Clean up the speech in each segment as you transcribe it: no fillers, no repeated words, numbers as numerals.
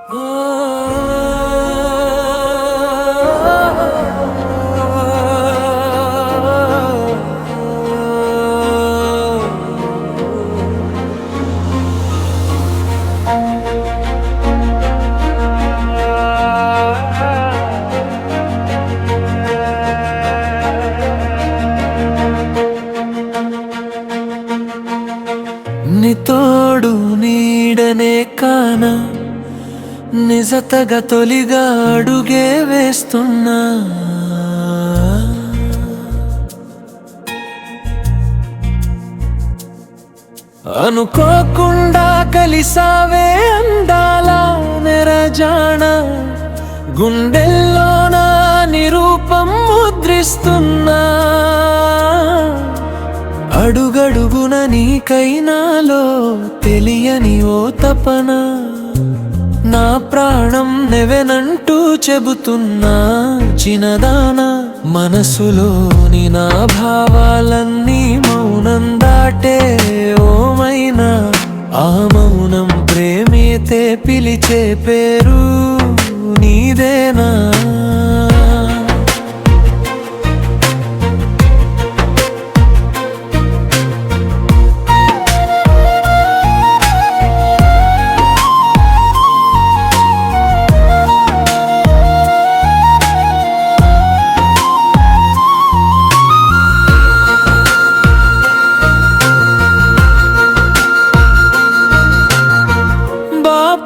నీ తోడు నీడనే కాన నిజతగా తొలిగా అడుగే వేస్తున్నా. అనుకోకుండా కలిసావే అందాల నెరజాణ, గుండెల్లోన నిరూపం ముద్రిస్తున్నా. అడుగడుగున నీకైనాలో తెలియని ఓ తపన, నా ప్రాణం నెవెనంటూ చెబుతున్నా. చిన్నదాన మనసులోని నా భావాలన్నీ మౌనం దాటే ఓమైనా, ఆ మౌనం ప్రేమితే పిలిచే పేరు నీదేనా.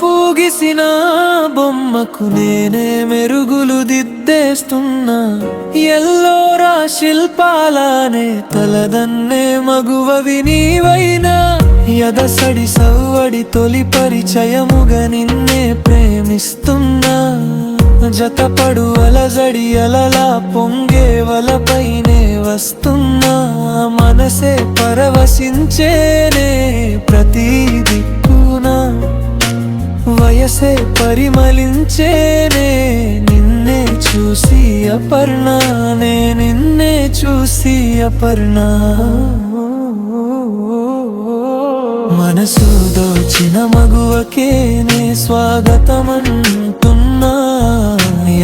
పూగిసిన బొమ్మకు నేనే మెరుగులు దిద్దేస్తున్నా. ఎల్లోరా శిల్పాలనే తలదన్నే మగువవి నీవైనా, ఎదసడి సవ్వడి తొలి పరిచయముగా నిన్నే ప్రేమిస్తున్నా. జతపడు అలజడి అలలా పొంగే వలపైనే వస్తున్నా. మనసే పరవశించేనే ప్రతి దిక్కునా, వయసే పరిమళించేనే నిన్నే చూసి అపర్ణ, నిన్నే చూసి అపర్ణ. మనసు దోచిన మగువకే నే స్వాగతమంటున్నా.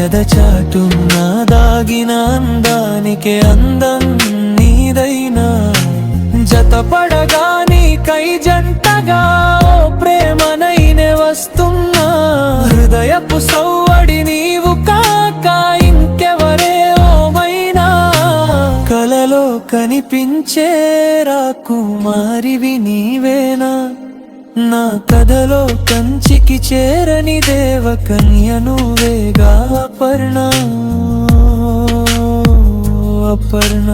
ఎదచాటున్న దాగిన అందానికే అందం నీదైనా. జతపడగా నీకై జంటగా ఓ ప్రేమనైనే వస్తున్నా. హృదయపు సవ్వడి నీవు కాక ఇంకెవరే ఓమైనా, కలలో కనిపించే రాకుమారివి నీవేనా. నా కథలో కంచికి చేరని దేవకన్య నువ్వేగా అపర్ణ, అపర్ణ.